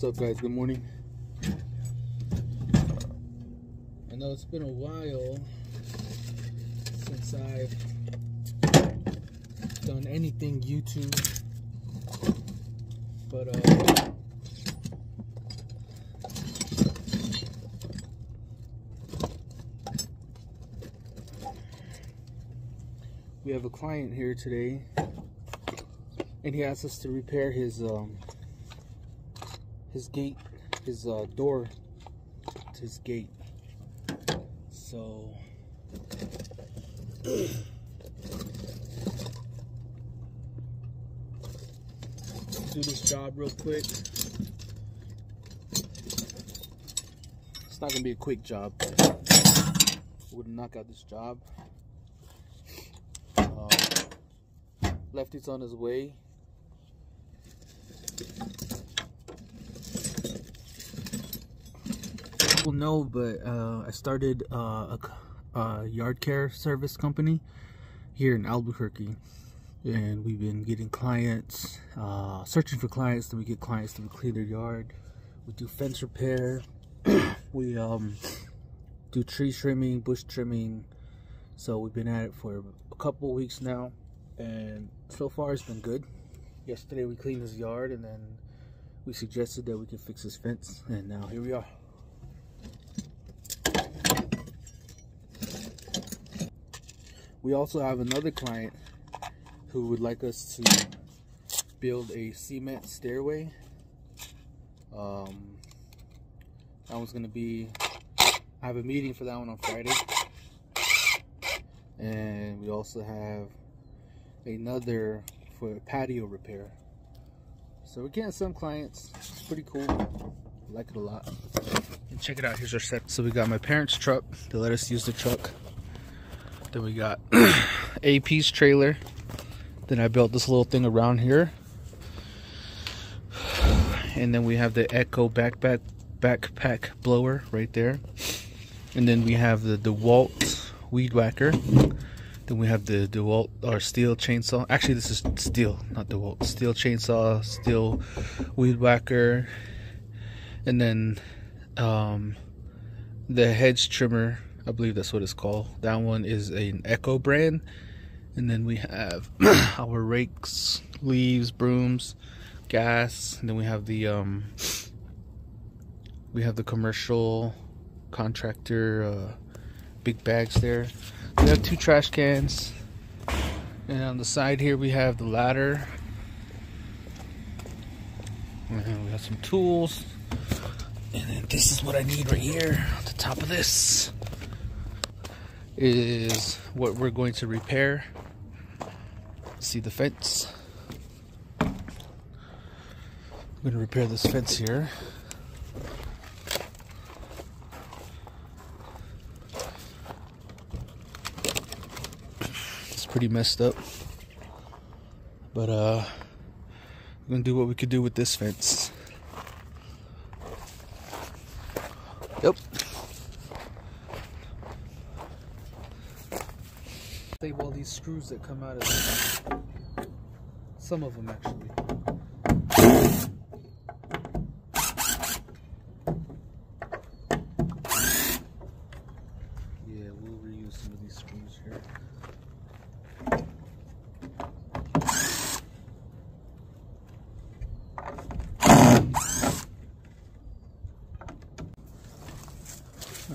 What's up, guys? Good morning. I know it's been a while since I've done anything YouTube, but we have a client here today, and he asked us to repair his gate, his door to his gate. So do this job real quick. It's not gonna be a quick job. We'll knock out this job. Lefty's on his way. People know, but I started a yard care service company here in Albuquerque, and we've been getting clients, searching for clients. Then we get clients to clean their yard. We do fence repair. We do tree trimming, bush trimming. So we've been at it for a couple of weeks now, and so far it's been good. Yesterday we cleaned his yard, and then we suggested that we could fix his fence, and now here we are. We also have another client who would like us to build a cement stairway. That one's gonna be, I have a meeting for that one on Friday. And we also have another for patio repair. So we're getting some clients. It's pretty cool. I like it a lot. And check it out, here's our set. So we got my parents' truck. They let us use the truck. Then we got AP's trailer. Then I built this little thing around here. And then we have the Echo backpack blower right there. And then we have the DeWalt weed whacker. Then we have the DeWalt or steel chainsaw. Actually, this is steel, not DeWalt. Steel chainsaw, steel weed whacker. And then the hedge trimmer, I believe that's what it's called. That one is an Echo brand. And then we have our rakes, leaves, brooms, gas. And then we have the commercial contractor big bags there. We have 2 trash cans. And on the side here we have the ladder. And we have some tools. And then this is what I need right here. On the top of this is what we're going to repair. See the fence. I'm going to repair this fence here. It's pretty messed up, but we're going to do what we could do with this fence. Yep. Save all these screws that come out of this. Some of them actually. Yeah, we'll reuse some of these screws here.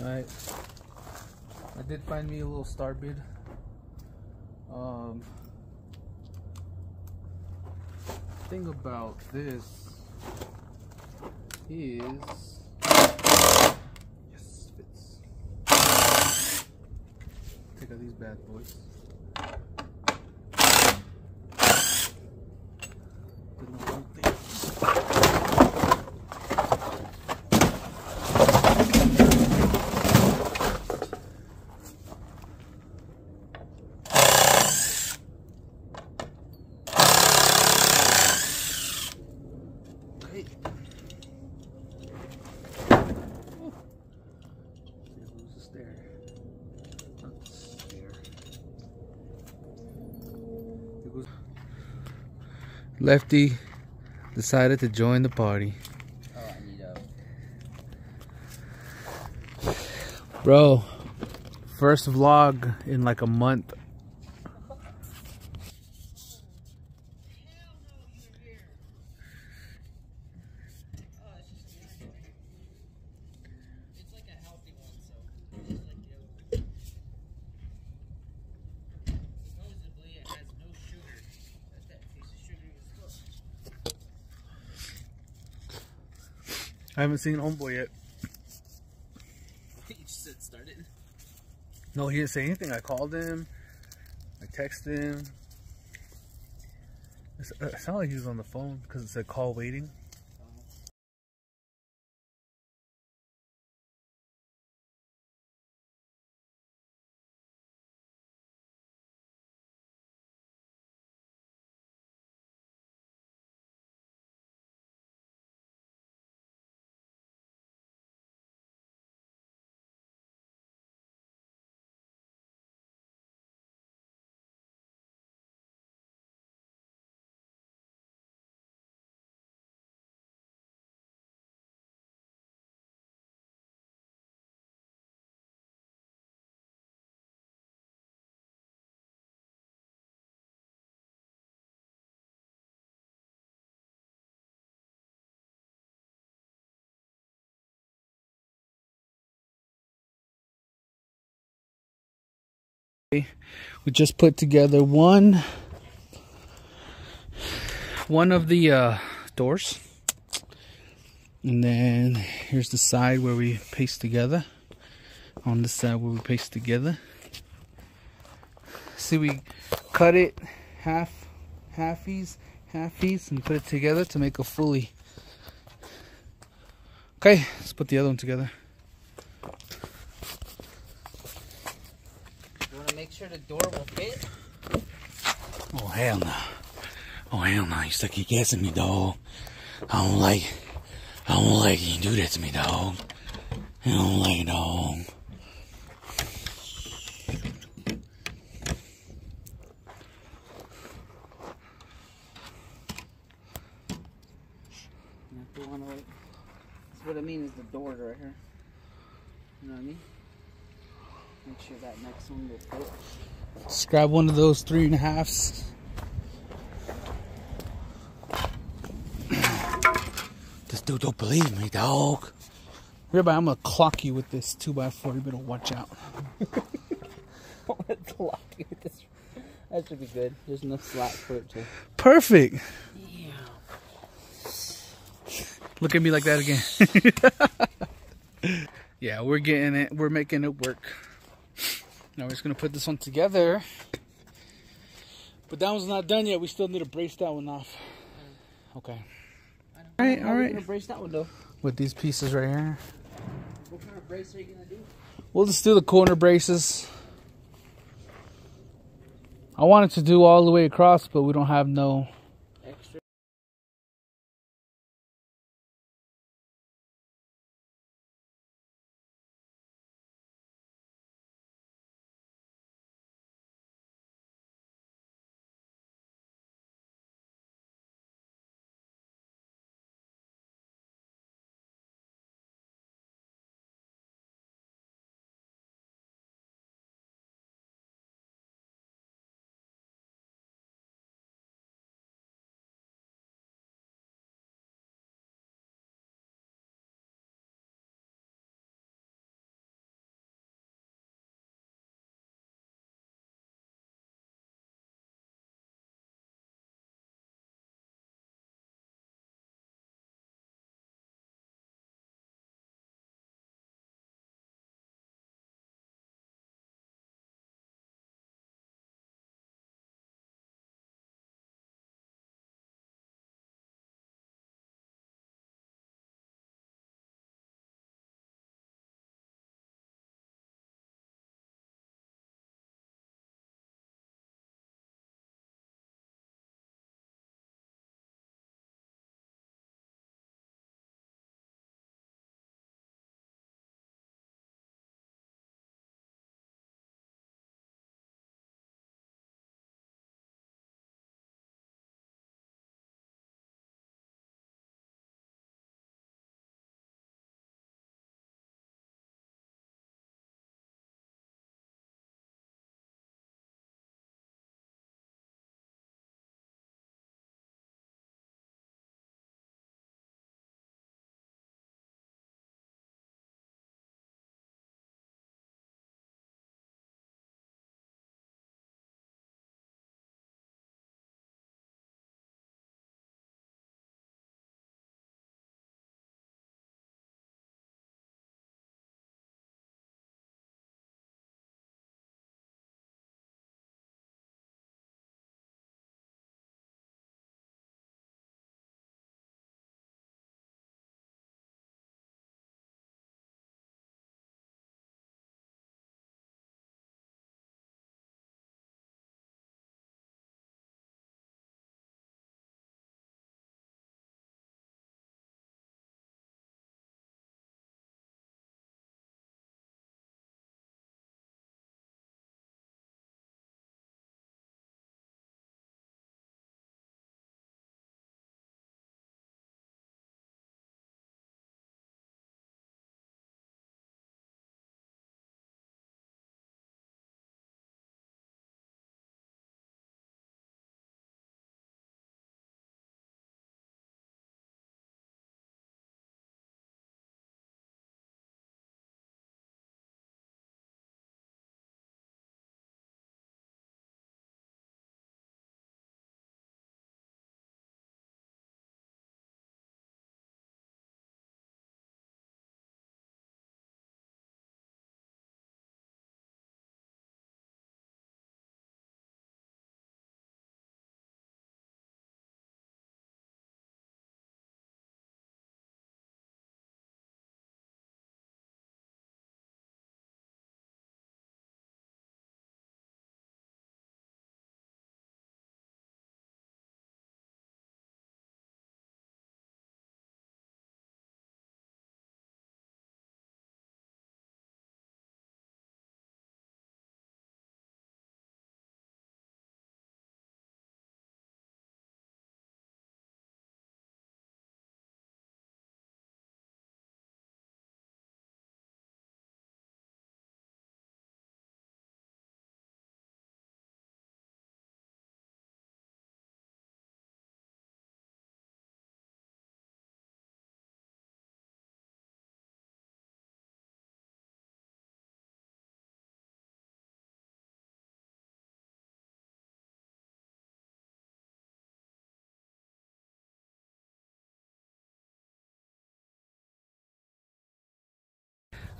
Alright. I did find me a little star bid. Thing about this is, yes, fits. Take out these bad boys. Lefty decided to join the party. Oh, I Bro, first vlog in like a month. I haven't seen Homeboy yet. You just said started. No, he didn't say anything. I called him. I texted him. It sounded like he was on the phone because it said call waiting. We just put together one of the doors, and then here's the side where we paste together. On this side where we paste together, see, we cut it halfies, and put it together to make a fully. Okay, let's put the other one together. Make sure the door will fit. Oh hell no! Oh hell no! You stuck your gas in me, dog. I don't like you do that to me, dog. I don't like it, dog. That's what I mean is the door right here. You know what I mean? Make sure that next one will fit. Just grab one of those 3.5s. This dude don't believe me, dog. Everybody, I'm gonna clock you with this 2x4. You better watch out. Clock you with this. That should be good. There's enough slack for it to. Perfect. Yeah. Look at me like that again. Yeah, we're getting it. We're making it work. Now we're just gonna put this one together. But that one's not done yet. We still need to brace that one off. Okay. All right. How are you gonna brace that one though? With these pieces right here. What kind of brace are you gonna do? We'll just do the corner braces. I wanted to do all the way across, but we don't have no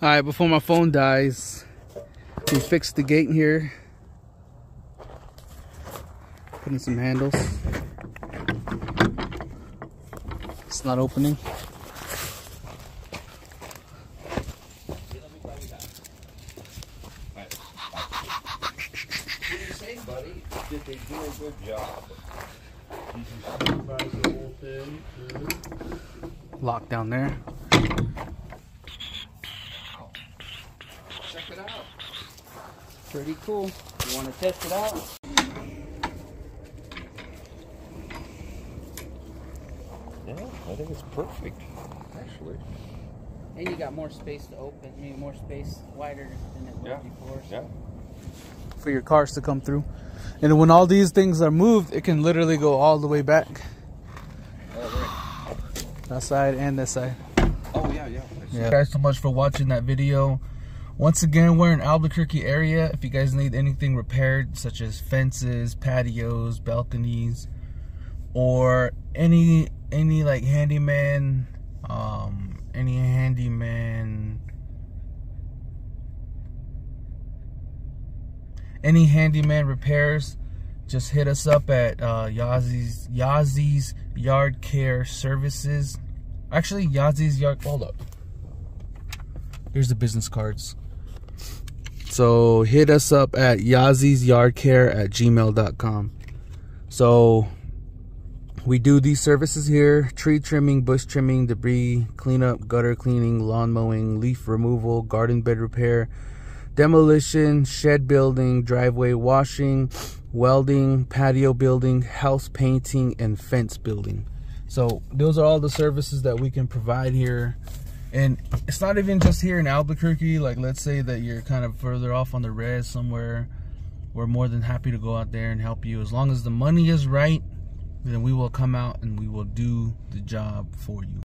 Alright, before my phone dies, we fixed the gate here. Put in some handles. It's not opening. Buddy, did they do a good job? Did you supervise the whole thing? Lock down there. Check it out. Pretty cool. You want to test it out? Yeah, I think it's perfect, actually. And you got more space to open. I mean, more space, wider than it was before. So. Yeah. For your cars to come through. And when all these things are moved, it can literally go all the way back. Oh, right. That side and this side. Oh, yeah. Yeah. Thank you guys so much for watching that video. Once again, we're in Albuquerque area. If you guys need anything repaired, such as fences, patios, balconies, or any like handyman, any handyman repairs, just hit us up at Yazzy's Yard Care Services. Actually, Yazzy's Yard, hold up. Here's the business cards. So hit us up at yazzy'syardcare@gmail.com. So we do these services here: tree trimming, bush trimming, debris cleanup, gutter cleaning, lawn mowing, leaf removal, garden bed repair, demolition, shed building, driveway washing, welding, patio building, house painting, and fence building. So those are all the services that we can provide here. And it's not even just here in Albuquerque. Like, let's say that you're kind of further off on the res somewhere. We're more than happy to go out there and help you. As long as the money is right, then we will come out and we will do the job for you.